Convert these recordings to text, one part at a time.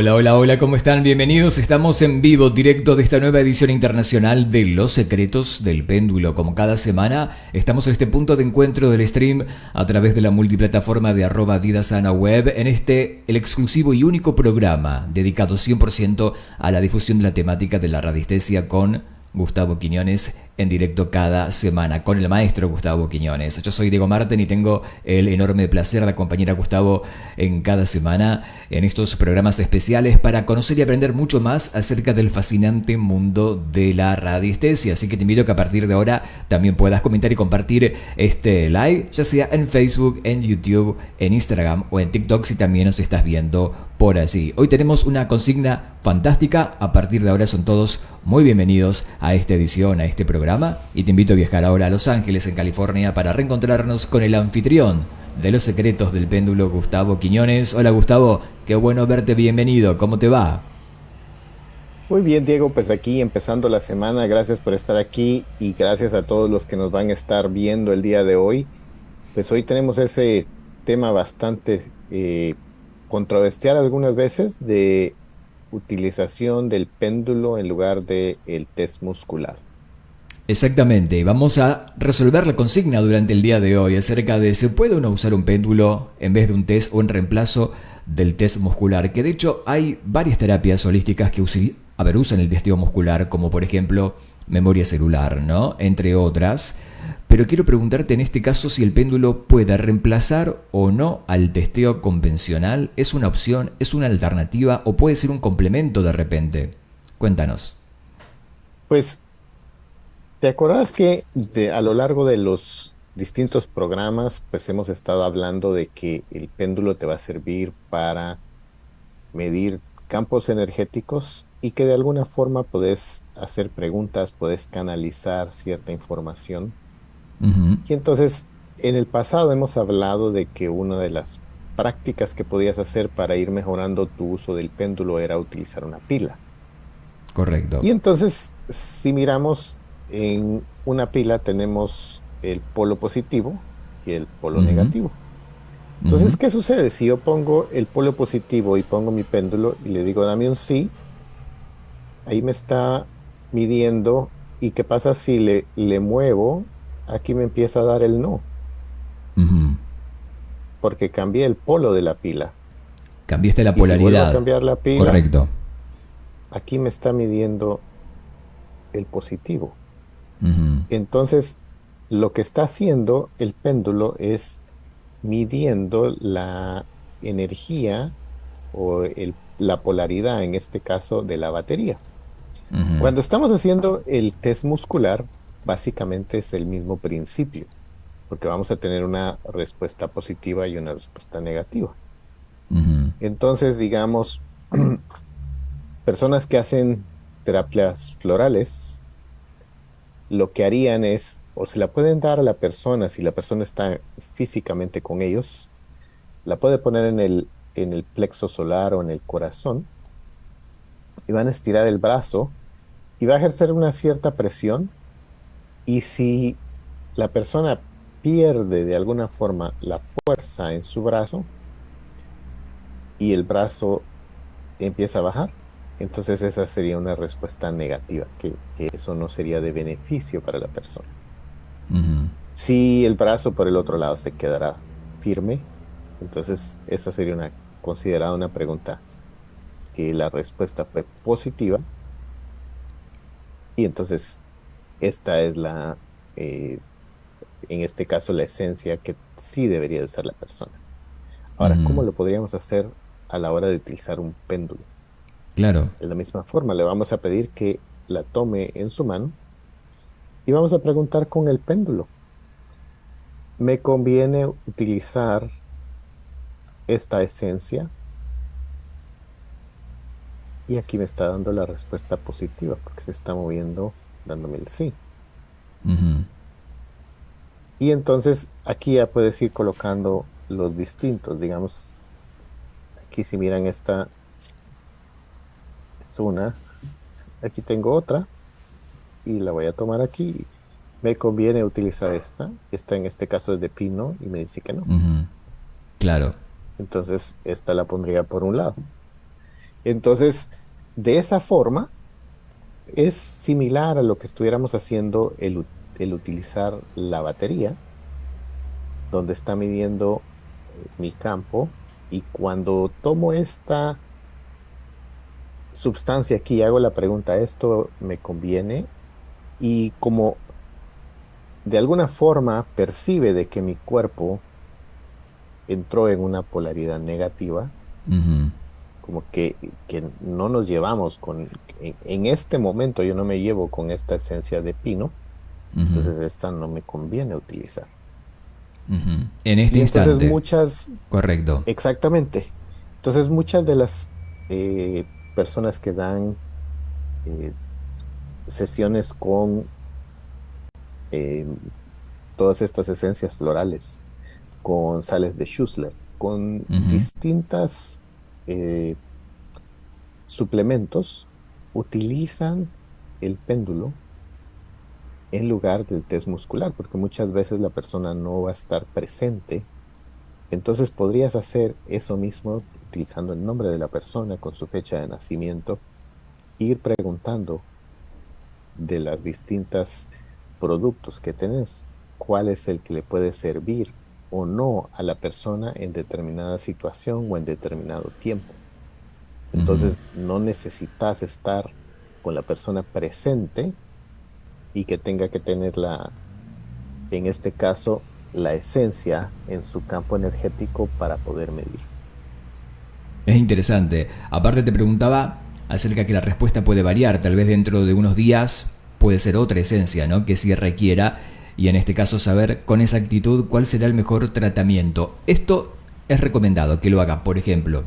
Hola, hola, hola, ¿cómo están? Bienvenidos. Estamos en vivo, directo de esta nueva edición internacional de Los Secretos del Péndulo. Como cada semana, estamos en este punto de encuentro del stream a través de la multiplataforma de @vidasana_web en el exclusivo y único programa dedicado 100% a la difusión de la temática de la radiestesia con Gustavo Quiñones en directo cada semana con el maestro Gustavo Quiñones. Yo soy Diego Marten y tengo el enorme placer de acompañar a Gustavo en cada semana en estos programas especiales para conocer y aprender mucho más acerca del fascinante mundo de la radiestesia. Así que te invito a que a partir de ahora también puedas comentar y compartir este live, ya sea en Facebook, en YouTube, en Instagram o en TikTok si también nos estás viendo por allí. Hoy tenemos una consigna fantástica. A partir de ahora son todos muy bienvenidos a esta edición, a este programa, y te invito a viajar ahora a Los Ángeles, en California, para reencontrarnos con el anfitrión de Los Secretos del Péndulo, Gustavo Quiñones. Hola Gustavo, qué bueno verte, bienvenido, ¿cómo te va? Muy bien, Diego, pues aquí empezando la semana, gracias por estar aquí y gracias a todos los que nos van a estar viendo el día de hoy. Pues hoy tenemos ese tema bastante controversial algunas veces de utilización del péndulo en lugar de el test muscular. Exactamente, vamos a resolver la consigna durante el día de hoy acerca de ¿se puede o no usar un péndulo en vez de un test o en reemplazo del test muscular? Que de hecho hay varias terapias holísticas que usan el testeo muscular, como por ejemplo memoria celular, ¿no? Entre otras. Pero quiero preguntarte en este caso si el péndulo puede reemplazar o no al testeo convencional. ¿Es una opción, es una alternativa o puede ser un complemento de repente? Cuéntanos. Pues, ¿te acuerdas que a lo largo de los distintos programas, pues hemos estado hablando de que el péndulo te va a servir para medir campos energéticos y que de alguna forma puedes hacer preguntas, puedes canalizar cierta información? Ujú. Y entonces, en el pasado hemos hablado de que una de las prácticas que podías hacer para ir mejorando tu uso del péndulo era utilizar una pila. Correcto. Y entonces, si miramos en una pila, tenemos el polo positivo y el polo Ujú. negativo. Entonces, Ujú. ¿qué sucede? Si yo pongo el polo positivo y pongo mi péndulo y le digo, dame un sí, ahí me está midiendo. ¿Y qué pasa si le muevo? Aquí me empieza a dar el no, Ujú. porque cambié el polo de la pila. Cambiaste la Y si vuelvo a polaridad. cambiar la pila, Correcto. aquí me está midiendo el positivo. Ujú. Entonces, lo que está haciendo el péndulo es midiendo la energía o la polaridad, en este caso, de la batería. Ujú. Cuando estamos haciendo el test muscular, básicamente es el mismo principio, porque vamos a tener una respuesta positiva y una respuesta negativa. Ujú. Entonces, digamos, personas que hacen terapias florales, lo que harían es, o se la pueden dar a la persona, si la persona está físicamente con ellos, la puede poner en el plexo solar o en el corazón, y van a estirar el brazo y va a ejercer una cierta presión. Y si la persona pierde de alguna forma la fuerza en su brazo y el brazo empieza a bajar, entonces esa sería una respuesta negativa, que eso no sería de beneficio para la persona. Ujú. Si el brazo por el otro lado se quedará firme, entonces esa sería considerada una pregunta que la respuesta fue positiva, y entonces esta es eh, en este caso, la esencia que sí debería usar la persona. Ahora, ¿cómo Ujú. lo podríamos hacer a la hora de utilizar un péndulo? Claro. De la misma forma, le vamos a pedir que la tome en su mano y vamos a preguntar con el péndulo, ¿me conviene utilizar esta esencia? Y aquí me está dando la respuesta positiva porque se está moviendo dándome el sí. Ujú. Y entonces aquí ya puedes ir colocando los distintos. Digamos, aquí si miran, esta es una, aquí tengo otra y la voy a tomar aquí. ¿Me conviene utilizar esta? Esta en este caso es de pino y me dice que no. Ujú. Claro. Entonces, esta la pondría por un lado. Entonces, de esa forma, es similar a lo que estuviéramos haciendo el utilizar la batería, donde está midiendo mi campo, y cuando tomo esta sustancia aquí y hago la pregunta, ¿esto me conviene? Y como de alguna forma percibe de que mi cuerpo entró en una polaridad negativa, Ujú, como que no nos llevamos en este momento yo no me llevo con esta esencia de pino, ujú, entonces esta no me conviene utilizar. ujú. En este Y entonces instante, correcto. exactamente, entonces muchas de las personas que dan eh, sesiones con eh, todas estas esencias florales, con sales de Schussler, con Ujú, distintas eh, suplementos, utilizan el péndulo en lugar del test muscular, porque muchas veces la persona no va a estar presente. Entonces podrías hacer eso mismo utilizando el nombre de la persona con su fecha de nacimiento, ir preguntando de las distintas productos que tenés, cuál es el que le puede servir o no a la persona en determinada situación o en determinado tiempo. ujú. Entonces no necesitas estar con la persona presente y que tenga que tener en este caso, la esencia en su campo energético para poder medir. Es interesante. Aparte te preguntaba acerca que la respuesta puede variar. Tal vez dentro de unos días puede ser otra esencia, ¿no? Que sí requiera. Y en este caso saber con exactitud cuál será el mejor tratamiento. Esto es recomendado que lo haga, por ejemplo,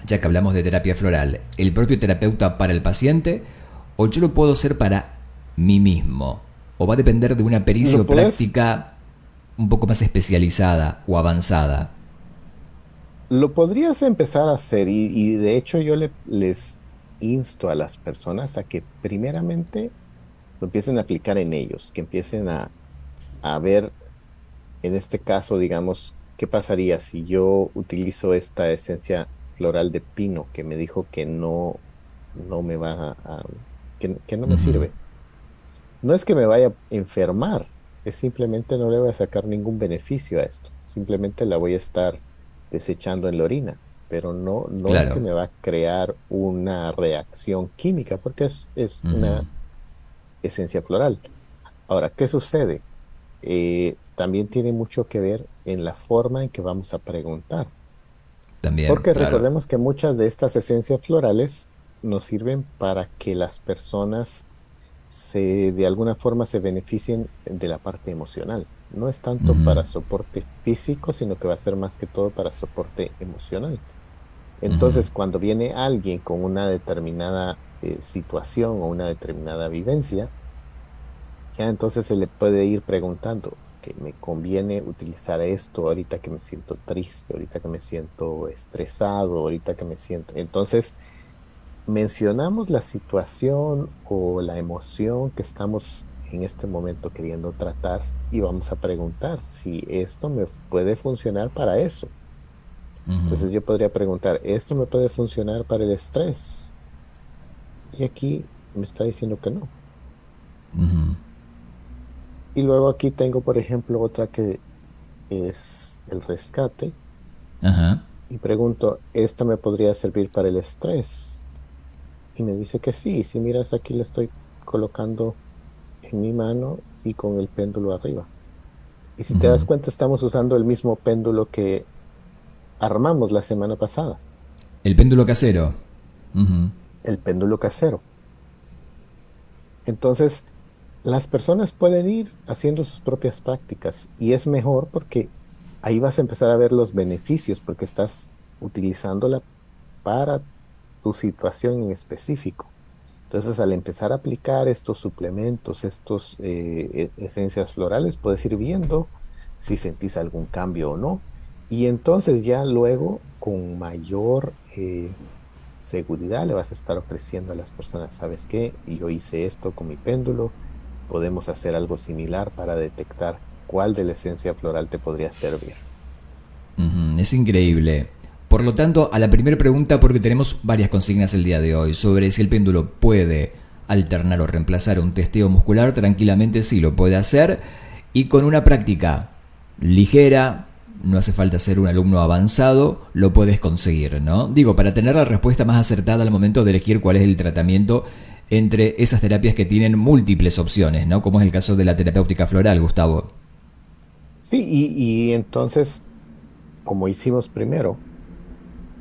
ya que hablamos de terapia floral, el propio terapeuta para el paciente o yo lo puedo hacer para mí mismo. O va a depender de una pericia Lo o podés, práctica un poco más especializada o avanzada. lo podrías empezar a hacer y de hecho yo les insto a las personas a que primeramente lo empiecen a aplicar en ellos, que empiecen a ver, en este caso, digamos, qué pasaría si yo utilizo esta esencia floral de pino que me dijo que no me va que no me Ujú, sirve. No es que me vaya a enfermar, es simplemente no le voy a sacar ningún beneficio a esto. Simplemente la voy a estar desechando en la orina, pero no es que claro. me va a crear una reacción química, porque es Ujú, una esencia floral. Ahora, ¿qué sucede? También tiene mucho que ver en la forma en que vamos a preguntar, también, porque claro. recordemos que muchas de estas esencias florales nos sirven para que las personas de alguna forma se beneficien de la parte emocional. No es tanto Ujú, para soporte físico, sino que va a ser más que todo para soporte emocional. ujú, Entonces, cuando viene alguien con una determinada situación o una determinada vivencia, ya entonces se le puede ir preguntando que me conviene utilizar esto ahorita que me siento triste, ahorita que me siento estresado, ahorita que me siento. Entonces, mencionamos la situación o la emoción que estamos en este momento queriendo tratar y vamos a preguntar si esto me puede funcionar para eso. ujú, Entonces yo podría preguntar, ¿esto me puede funcionar para el estrés? Y aquí me está diciendo que no. ujú. Y luego aquí tengo, por ejemplo, otra que es el rescate Ajá. y pregunto, ¿esta me podría servir para el estrés? Y me dice que sí. Si miras aquí le estoy colocando en mi mano y con el péndulo arriba. Y si te das Ujú. cuenta, estamos usando el mismo péndulo que armamos la semana pasada, El péndulo casero. Ujú, el péndulo casero. Entonces, las personas pueden ir haciendo sus propias prácticas y es mejor porque ahí vas a empezar a ver los beneficios porque estás utilizándola para tu situación en específico. Entonces, al empezar a aplicar estos suplementos, estos esencias florales, puedes ir viendo si sentís algún cambio o no. Y entonces ya luego, con mayor seguridad, le vas a estar ofreciendo a las personas, ¿sabes qué? Yo hice esto con mi péndulo, podemos hacer algo similar para detectar cuál de la esencia floral te podría servir. ujú. Es increíble. Por lo tanto, a la primera pregunta, porque tenemos varias consignas el día de hoy, sobre si el péndulo puede alternar o reemplazar un testeo muscular, tranquilamente sí lo puede hacer, y con una práctica ligera, no hace falta ser un alumno avanzado, lo puedes conseguir, ¿no? Digo, para tener la respuesta más acertada al momento de elegir cuál es el tratamiento entre esas terapias que tienen múltiples opciones, ¿no? Como es el caso de la terapéutica floral, Gustavo. Sí, y entonces, como hicimos primero,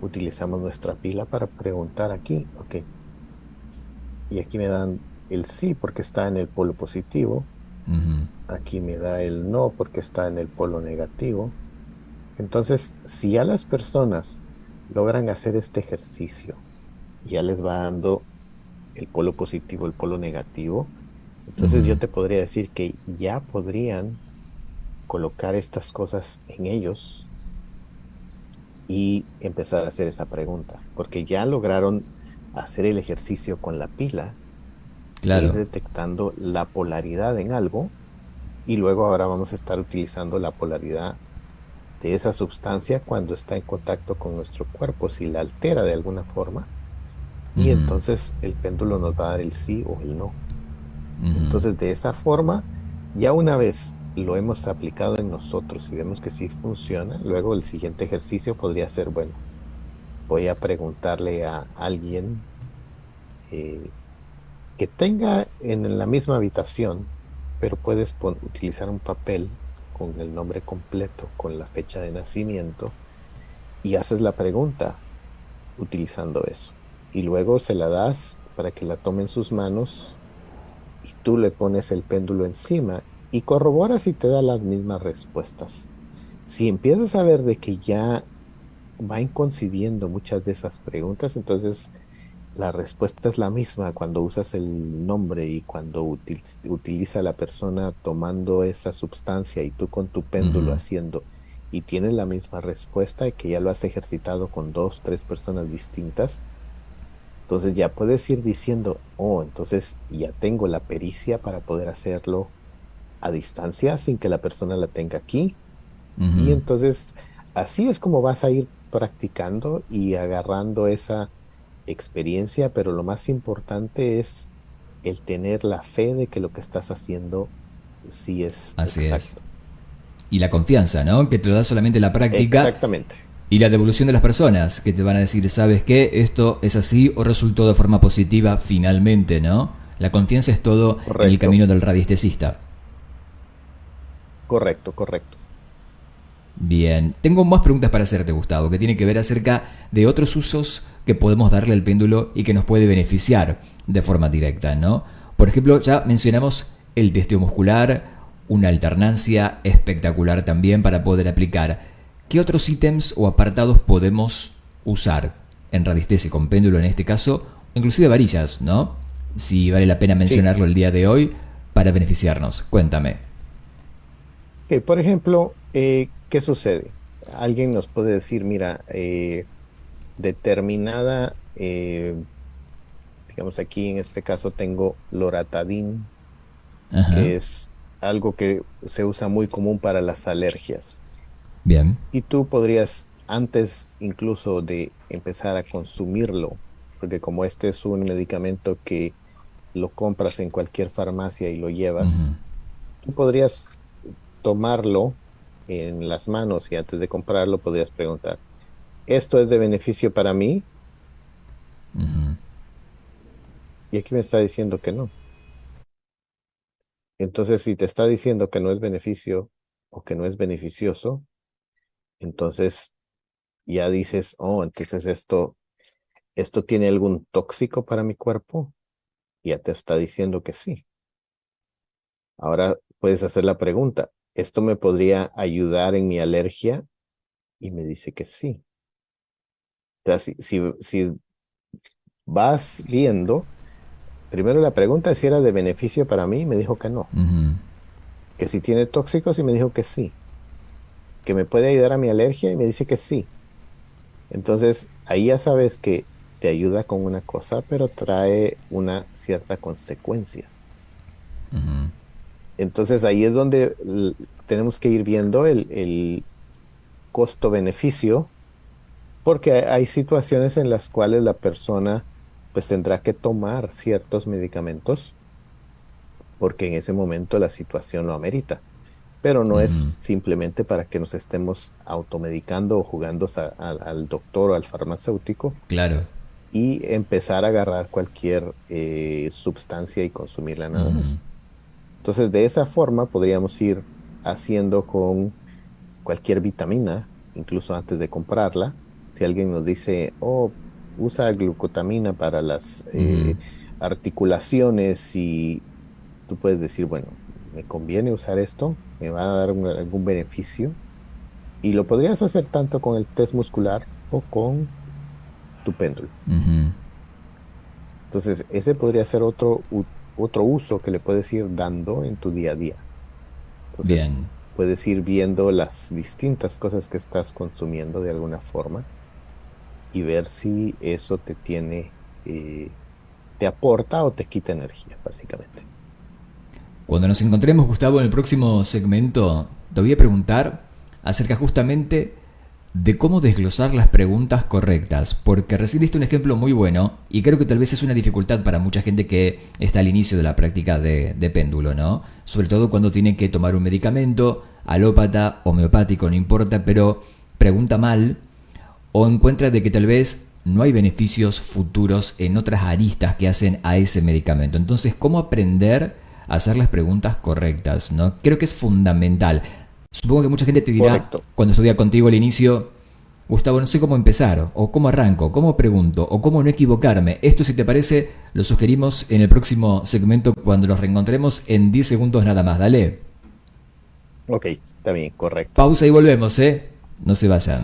utilizamos nuestra pila para preguntar aquí, ok, y aquí me dan el sí porque está en el polo positivo, aquí me da el no porque está en el polo negativo. Entonces, si ya las personas logran hacer este ejercicio, ya les va dando el polo positivo, el polo negativo, entonces yo te podría decir que ya podrían colocar estas cosas en ellos y empezar a hacer esa pregunta, porque ya lograron hacer el ejercicio con la pila de ir Claro. detectando la polaridad en algo y luego ahora vamos a estar utilizando la polaridad de esa sustancia cuando está en contacto con nuestro cuerpo, si la altera de alguna forma, y entonces el péndulo nos va a dar el sí o el no. Entonces, de esa forma, ya una vez lo hemos aplicado en nosotros y vemos que sí funciona, luego el siguiente ejercicio podría ser, bueno, voy a preguntarle a alguien eh, que tenga en la misma habitación, pero puedes utilizar un papel con el nombre completo, con la fecha de nacimiento, y haces la pregunta utilizando eso. Y luego se la das para que la tome en sus manos y tú le pones el péndulo encima y corroboras si te da las mismas respuestas. Si empiezas a ver de que ya van coincidiendo muchas de esas preguntas, entonces la respuesta es la misma cuando usas el nombre y cuando utiliza la persona tomando esa sustancia y tú con tu péndulo haciendo y tienes la misma respuesta y que ya lo has ejercitado con dos, tres personas distintas. Entonces ya puedes ir diciendo, oh, entonces ya tengo la pericia para poder hacerlo a distancia sin que la persona la tenga aquí. Y entonces así es como vas a ir practicando y agarrando esa experiencia, pero lo más importante es el tener la fe de que lo que estás haciendo sí es Así es. exacto. Y la confianza, ¿no? Que te lo da solamente la práctica Exactamente. y la devolución de las personas, que te van a decir, ¿sabes qué? Esto es así o resultó de forma positiva finalmente, ¿no? La confianza es todo en el Correcto, camino del radiestesista. correcto, correcto. Bien, tengo más preguntas para hacerte, Gustavo, que tiene que ver acerca de otros usos que podemos darle al péndulo y que nos puede beneficiar de forma directa, ¿no? Por ejemplo, ya mencionamos el testeo muscular, una alternancia espectacular también para poder aplicar. ¿Qué otros ítems o apartados podemos usar en radiestesia con péndulo en este caso? Inclusive varillas, ¿no? Si vale la pena Sí. mencionarlo el día de hoy para beneficiarnos. Cuéntame. Por ejemplo, ¿qué sucede? Alguien nos puede decir, mira, determinada, digamos aquí en este caso tengo loratadine, Ajá. que es algo que se usa muy común para las alergias. Bien. Y tú podrías, antes incluso de empezar a consumirlo, porque como este es un medicamento que lo compras en cualquier farmacia y lo llevas, tú podrías tomarlo en las manos y antes de comprarlo podrías preguntar, ¿esto es de beneficio para mí? Y aquí me está diciendo que no. Entonces, si te está diciendo que no es beneficio o que no es beneficioso, entonces ya dices, oh, entonces esto tiene algún tóxico para mi cuerpo. Ya te está diciendo que sí. Ahora puedes hacer la pregunta, ¿esto me podría ayudar en mi alergia? Y me dice que sí. O sea, si vas viendo, primero la pregunta es si era de beneficio para mí y me dijo que no. Que si tiene tóxicos y me dijo que sí. Que me puede ayudar a mi alergia y me dice que sí. Entonces, ahí ya sabes que te ayuda con una cosa, pero trae una cierta consecuencia. Entonces, ahí es donde tenemos que ir viendo el costo-beneficio porque hay situaciones en las cuales la persona pues tendrá que tomar ciertos medicamentos porque en ese momento la situación lo amerita, pero no es Ujú. simplemente para que nos estemos automedicando o jugando al doctor o al farmacéutico Claro. y empezar a agarrar cualquier sustancia y consumirla nada Ujú. más. Entonces, de esa forma podríamos ir haciendo con cualquier vitamina, incluso antes de comprarla. Si alguien nos dice, oh, usa glucotamina para las Ujú. articulaciones y tú puedes decir, bueno, ¿me conviene usar esto? ¿Me va a dar algún beneficio? Y lo podrías hacer tanto con el test muscular o con tu péndulo. Ujú. Entonces, ese podría ser otro uso que le puedes ir dando en tu día a día. Entonces, Bien. puedes ir viendo las distintas cosas que estás consumiendo de alguna forma y ver si eso te aporta o te quita energía, básicamente. Cuando nos encontremos, Gustavo, en el próximo segmento, te voy a preguntar acerca justamente de cómo desglosar las preguntas correctas, porque recién diste un ejemplo muy bueno y creo que tal vez es una dificultad para mucha gente que está al inicio de la práctica de péndulo, ¿no? Sobre todo cuando tiene que tomar un medicamento, alópata, homeopático, no importa, pero pregunta mal o encuentra de que tal vez no hay beneficios futuros en otras aristas que hacen a ese medicamento. Entonces, ¿cómo aprender a hacer las preguntas correctas? ¿No? Creo que es fundamental. Supongo que mucha gente te dirá, Correcto. cuando estudia contigo al inicio, Gustavo, no sé cómo empezar, o cómo arranco, cómo pregunto, o cómo no equivocarme. Esto, si te parece, lo sugerimos en el próximo segmento cuando nos reencontremos en 10 segundos nada más. Dale. Ok, está bien, correcto. Pausa y volvemos, ¿eh? No se vayan.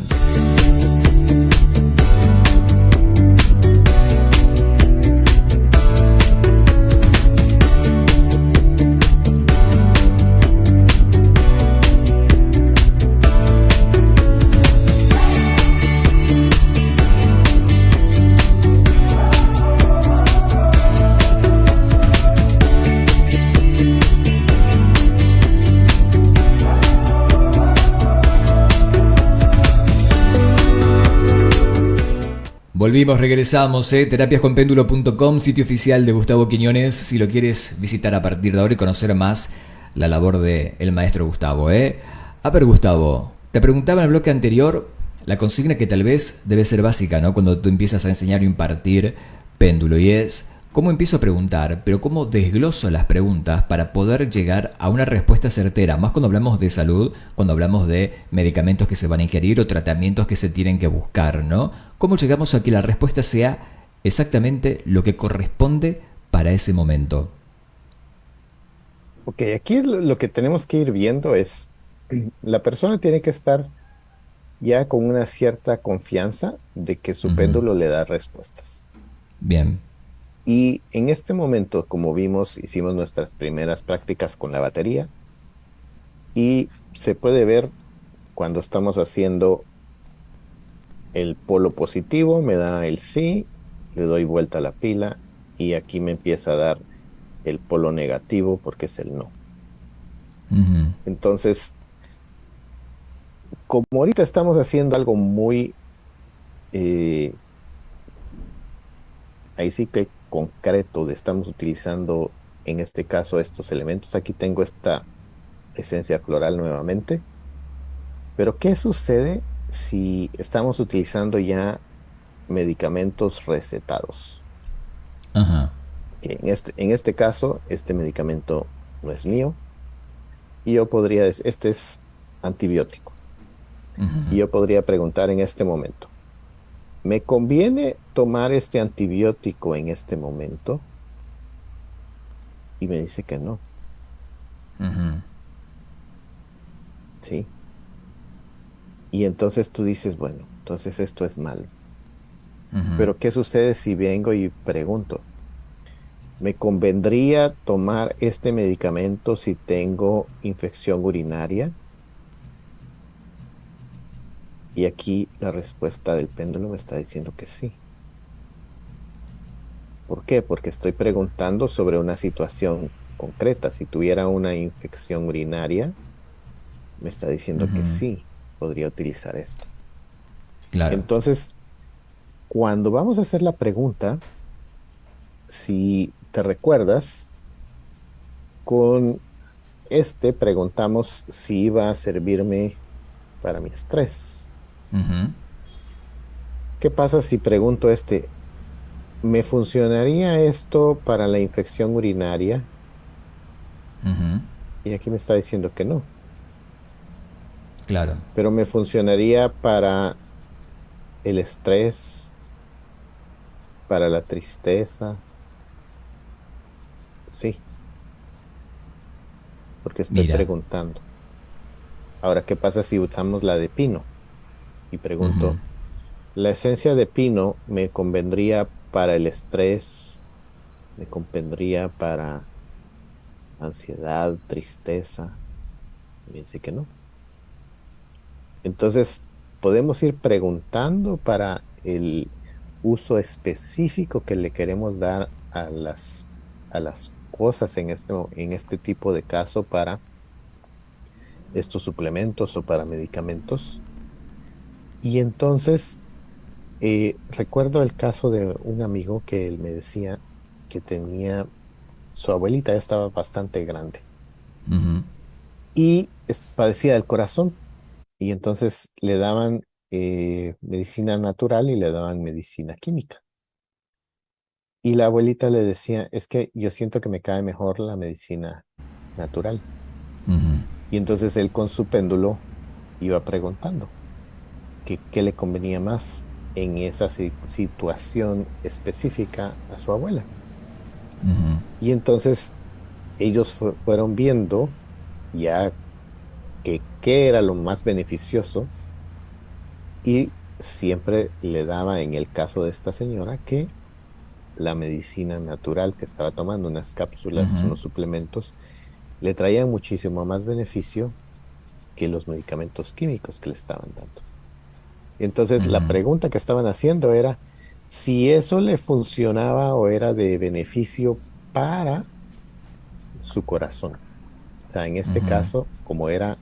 Volvimos, regresamos, terapiasconpéndulo.com, sitio oficial de Gustavo Quiñones, si lo quieres visitar a partir de ahora y conocer más la labor del maestro Gustavo, A ver, Gustavo, te preguntaba en el bloque anterior la consigna que tal vez debe ser básica, ¿no? Cuando tú empiezas a enseñar o impartir péndulo, y es cómo empiezo a preguntar, pero cómo desgloso las preguntas para poder llegar a una respuesta certera, más cuando hablamos de salud, cuando hablamos de medicamentos que se van a ingerir o tratamientos que se tienen que buscar, ¿no? ¿Cómo llegamos a que la respuesta sea exactamente lo que corresponde para ese momento? Ok, aquí lo que tenemos que ir viendo es, la persona tiene que estar ya con una cierta confianza de que su Ujú. péndulo le da respuestas. Bien. Y en este momento, como vimos, hicimos nuestras primeras prácticas con la batería y se puede ver cuando estamos haciendo el polo positivo, me da el sí, le doy vuelta a la pila y aquí me empieza a dar el polo negativo porque es el no. Ujú. Entonces, como ahorita estamos haciendo algo muy, eh, ahí sí que concreto, estamos utilizando en este caso estos elementos, aquí tengo esta esencia floral nuevamente. Pero, ¿qué sucede si estamos utilizando ya medicamentos recetados? Ajá. Que en este caso, este medicamento no es mío y yo podría decir, este es antibiótico. Y Ujú. yo podría preguntar en este momento, ¿me conviene tomar este antibiótico en este momento? Y me dice que no, Ujú. ¿sí? Y entonces tú dices, bueno, entonces esto es malo. Ujú. Pero ¿qué sucede si vengo y pregunto? ¿Me convendría tomar este medicamento si tengo infección urinaria? Y aquí la respuesta del péndulo me está diciendo que sí. ¿Por qué? Porque estoy preguntando sobre una situación concreta. Si tuviera una infección urinaria, me está diciendo que Ujú. sí, podría utilizar esto. Claro. Entonces, cuando vamos a hacer la pregunta, si te recuerdas, con este preguntamos si iba a servirme para mi estrés. Ujú, ¿Qué pasa si pregunto este, ¿me funcionaría esto para la infección urinaria? ujú, Y aquí me está diciendo que no, claro. pero me funcionaría para el estrés, para la tristeza. Sí, porque estoy Mira. preguntando. Ahora, ¿qué pasa si usamos la de pino? Y Ujú, pregunto, ¿la esencia de pino me convendría para el estrés? ¿Me convendría para ansiedad, tristeza? Y me dice que no. Entonces, podemos ir preguntando para el uso específico que le queremos dar a las cosas en este tipo de caso para estos suplementos o para medicamentos. Y entonces, recuerdo el caso de un amigo que él me decía que tenía, su abuelita ya estaba bastante grande ujú, y padecía del corazón. Y entonces le daban medicina natural y le daban medicina química. Y la abuelita le decía, es que yo siento que me cae mejor la medicina natural. ujú, Y entonces él con su péndulo iba preguntando que qué le convenía más en esa situación específica a su abuela. ujú, Y entonces ellos fueron viendo ya que qué era lo más beneficioso y siempre le daba en el caso de esta señora que la medicina natural que estaba tomando, unas cápsulas, ujú, unos suplementos, le traían muchísimo más beneficio que los medicamentos químicos que le estaban dando. Entonces, la ujú, pregunta que estaban haciendo era si eso le funcionaba o era de beneficio para su corazón. O sea, en este ujú, caso, como era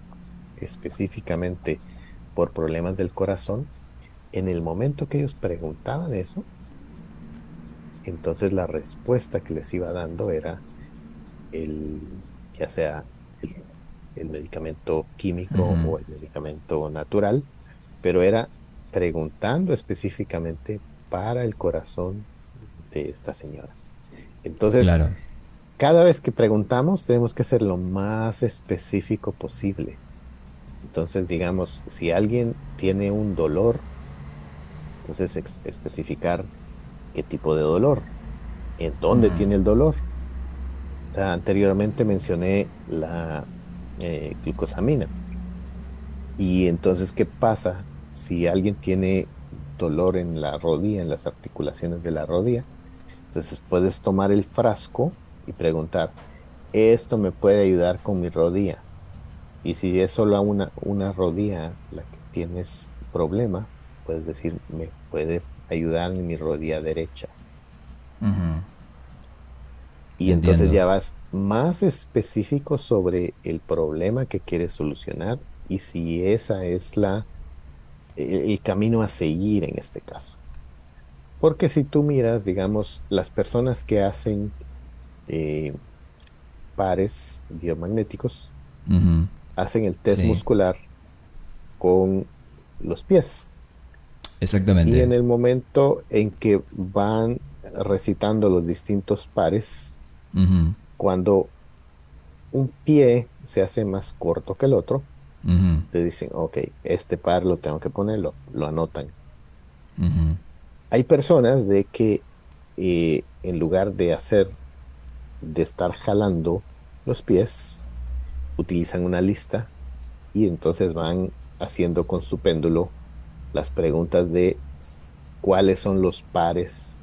específicamente por problemas del corazón, en el momento que ellos preguntaban eso, entonces la respuesta que les iba dando era ya sea el, el medicamento químico ujú. o el medicamento natural, pero era preguntando específicamente para el corazón de esta señora. Entonces, Claro. cada vez que preguntamos, tenemos que ser lo más específico posible. Entonces, digamos, si alguien tiene un dolor, entonces especificar qué tipo de dolor, en dónde Ujú, tiene el dolor. O sea, anteriormente mencioné la glucosamina. Y entonces, ¿qué pasa si alguien tiene dolor en la rodilla, en las articulaciones de la rodilla? Entonces puedes tomar el frasco y preguntar, ¿esto me puede ayudar con mi rodilla? Y si es solo una rodilla la que tienes problema, puedes decir, ¿me puede ayudar en mi rodilla derecha? ujú. Y entonces Entiendo. ya vas más específico sobre el problema que quieres solucionar y si esa es el camino a seguir en este caso. Porque si tú miras, digamos, las personas que hacen eh, pares biomagnéticos, Ujú, hacen el test sí, muscular con los pies. Y exactamente. en el momento en que van recitando los distintos pares, Ujú, cuando un pie se hace más corto que el otro, ujú, te dicen, ok, este par lo tengo que ponerlo, lo anotan. ujú, Hay personas de que en lugar de estar jalando los pies, utilizan una lista y entonces van haciendo con su péndulo las preguntas de cuáles son los pares.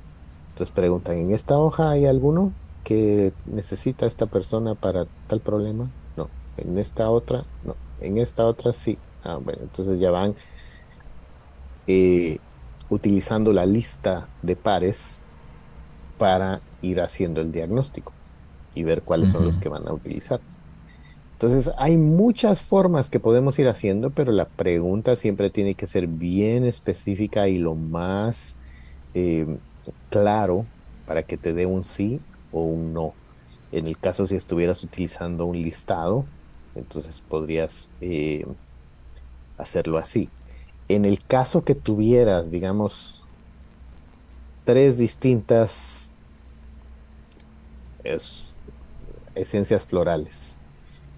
Entonces preguntan, ¿en esta hoja hay alguno que necesita esta persona para tal problema? No. ¿En esta otra? No. ¿En esta otra sí? Ah, bueno, entonces ya van eh, utilizando la lista de pares para ir haciendo el diagnóstico y ver cuáles son ujú, los que van a utilizar. Entonces, hay muchas formas que podemos ir haciendo, pero la pregunta siempre tiene que ser bien específica y lo más eh, claro para que te dé un sí o un no. En el caso si estuvieras utilizando un listado, entonces podrías hacerlo así. En el caso que tuvieras, digamos, tres distintas es- esencias florales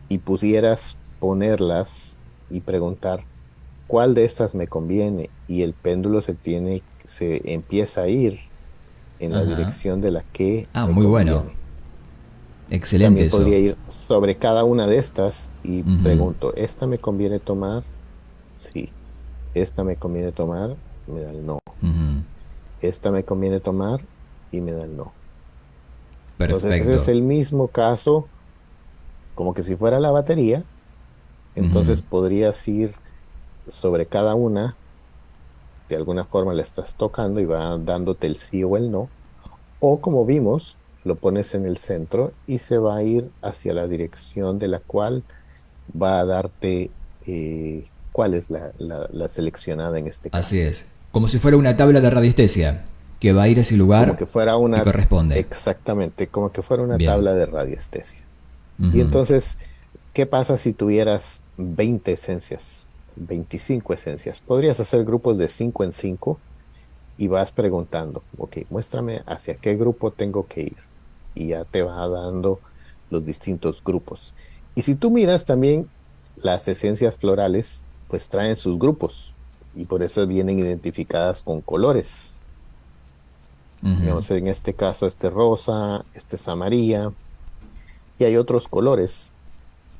y pusieras ponerlas y preguntar cuál de estas me conviene y el péndulo se empieza a ir en la Ajá. dirección de la que Ah, me muy bueno. conviene. Excelente También eso. podría ir sobre cada una de estas y Ujú, pregunto, ¿esta me conviene tomar? Sí. ¿Esta me conviene tomar? Me da el no. ujú. ¿Esta me conviene tomar? Y me da el no. Entonces es Perfecto. el mismo caso, como que si fuera la batería, Ujú, entonces podrías ir sobre cada una, de alguna forma la estás tocando y va dándote el sí o el no, o como vimos, lo pones en el centro y se va a ir hacia la dirección de la cual va a darte cuál es la seleccionada en este así caso. es. Como si fuera una tabla de radiestesia que va a ir hacia el Como lugar que fuera que una, corresponde. exactamente, como que fuera una Bien. tabla de radiestesia. Y Ujú, entonces, ¿qué pasa si tuvieras 20 esencias, 25 esencias? Podrías hacer grupos de 5 en 5 y vas preguntando, ok, muéstrame hacia qué grupo tengo que ir. Y ya te va dando los distintos grupos. Y si tú miras también las esencias florales, pues traen sus grupos y por eso vienen identificadas con colores. ujú, Digamos, en este caso, este rosa, este es amarilla y hay otros colores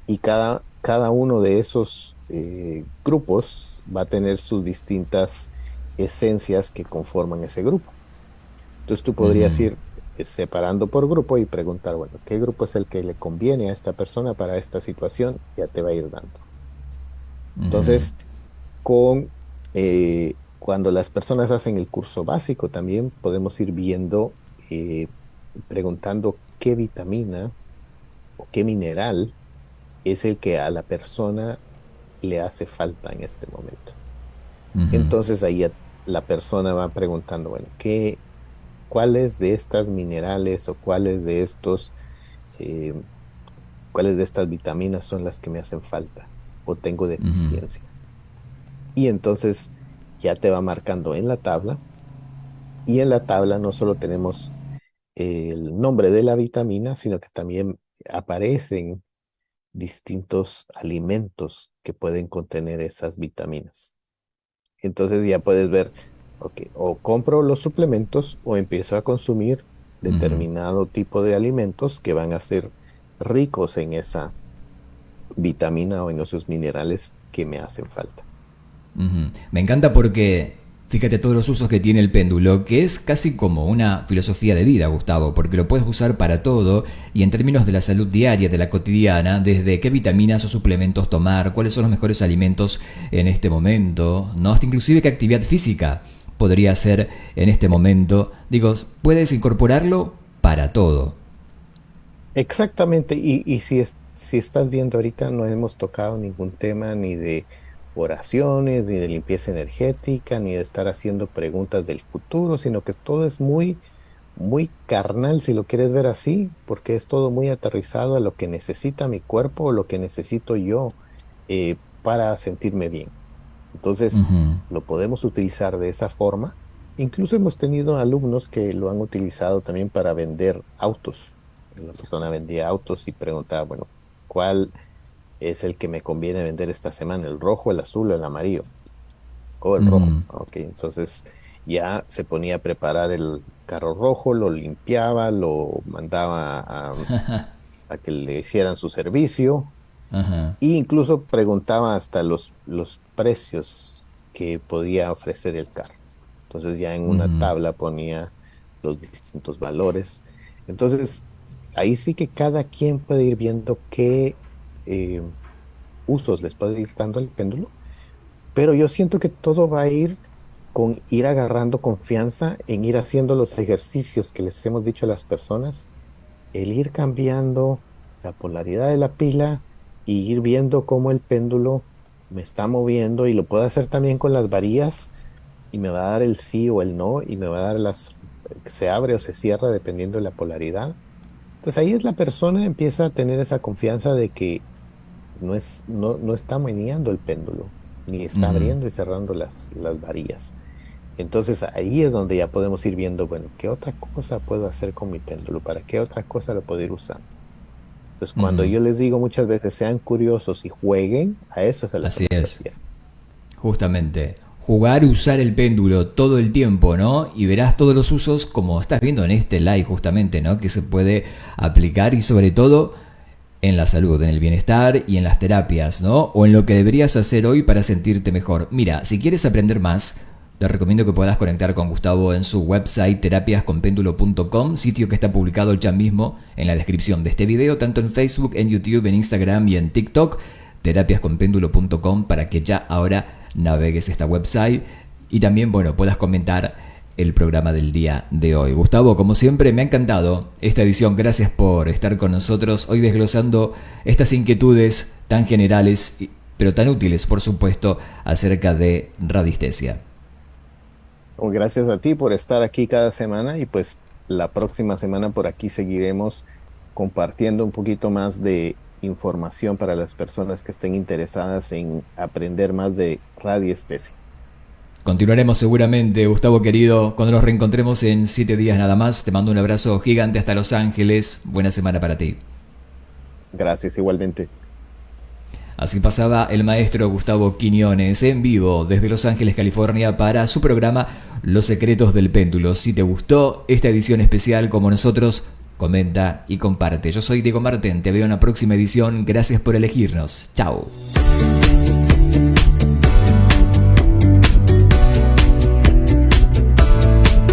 y cada uno de esos grupos va a tener sus distintas esencias que conforman ese grupo. Entonces tú podrías ujú, ir separando por grupo y preguntar, bueno, ¿qué grupo es el que le conviene a esta persona para esta situación? Ya te va a ir dando. ujú, Entonces, cuando las personas hacen el curso básico también podemos ir viendo, preguntando qué vitamina o qué mineral es el que a la persona le hace falta en este momento. ujú, Entonces ahí la persona va preguntando, bueno, ¿cuáles de estas minerales o eh, cuáles de estas vitaminas son las que me hacen falta o tengo ujú, deficiencia? Y entonces ya te va marcando en la tabla y en la tabla no solo tenemos el nombre de la vitamina, sino que también aparecen distintos alimentos que pueden contener esas vitaminas. Entonces ya puedes ver, ok, o compro los suplementos o empiezo a consumir ujú. determinado tipo de alimentos que van a ser ricos en esa vitamina o en esos minerales que me hacen falta. Ujú. Me encanta porque fíjate todos los usos que tiene el péndulo, que es casi como una filosofía de vida, Gustavo, porque lo puedes usar para todo y en términos de la salud diaria, de la cotidiana, desde qué vitaminas o suplementos tomar, cuáles son los mejores alimentos en este momento, ¿no? Hasta inclusive qué actividad física podría hacer en este momento. Digo, puedes incorporarlo para todo. Exactamente, y si estás viendo ahorita, no hemos tocado ningún tema ni de oraciones, ni de limpieza energética, ni de estar haciendo preguntas del futuro, sino que todo es muy carnal, si lo quieres ver así, porque es todo muy aterrizado a lo que necesita mi cuerpo o lo que necesito yo para sentirme bien. Entonces, Ujú, lo podemos utilizar de esa forma. Incluso hemos tenido alumnos que lo han utilizado también para vender autos. La persona vendía autos y preguntaba, bueno, ¿cuál es el que me conviene vender esta semana? ¿El rojo, el azul o el amarillo? O el rojo. ujú, Ok, entonces ya se ponía a preparar el carro rojo, lo limpiaba, lo mandaba a que le hicieran su servicio ajá, e incluso preguntaba hasta los precios que podía ofrecer el carro. Entonces ya en una ujú, tabla ponía los distintos valores. Entonces ahí sí que cada quien puede ir viendo qué eh, usos les puede ir dando el péndulo, pero yo siento que todo va a ir con ir agarrando confianza en ir haciendo los ejercicios que les hemos dicho a las personas, el ir cambiando la polaridad de la pila y ir viendo cómo el péndulo me está moviendo y lo puedo hacer también con las varillas y me va a dar el sí o el no y me va a dar se abre o se cierra dependiendo de la polaridad. Entonces ahí es la persona empieza a tener esa confianza de que no está meneando el péndulo, ni está Ujú, abriendo y cerrando las varillas. Entonces ahí es donde ya podemos ir viendo, bueno, ¿qué otra cosa puedo hacer con mi péndulo? ¿Para qué otra cosa lo puedo ir usando? Entonces cuando ujú. yo les digo muchas veces sean curiosos y jueguen, a eso es a lo que Así me es. refiero. Justamente, jugar, usar el péndulo todo el tiempo, ¿no? Y verás todos los usos como estás viendo en este live justamente, ¿no? Que se puede aplicar y sobre todo en la salud, en el bienestar y en las terapias, ¿no? O en lo que deberías hacer hoy para sentirte mejor. Mira, si quieres aprender más, te recomiendo que puedas conectar con Gustavo en su website terapiasconpendulo.com, sitio que está publicado ya mismo en la descripción de este video, tanto en Facebook, en YouTube, en Instagram y en TikTok, terapiasconpendulo.com, para que ya ahora navegues esta website y también, bueno, puedas comentar el programa del día de hoy. Gustavo, como siempre, me ha encantado esta edición. Gracias por estar con nosotros hoy desglosando estas inquietudes tan generales, pero tan útiles, por supuesto, acerca de radiestesia. Gracias a ti por estar aquí cada semana y pues la próxima semana por aquí seguiremos compartiendo un poquito más de información para las personas que estén interesadas en aprender más de radiestesia. Continuaremos seguramente, Gustavo querido, cuando nos reencontremos en 7 días nada más. Te mando un abrazo gigante hasta Los Ángeles. Buena semana para ti. Gracias igualmente. Así pasaba el maestro Gustavo Quiñones en vivo desde Los Ángeles, California, para su programa Los Secretos del Péndulo. Si te gustó esta edición especial como nosotros, comenta y comparte. Yo soy Diego Marten, te veo en la próxima edición. Gracias por elegirnos. Chao.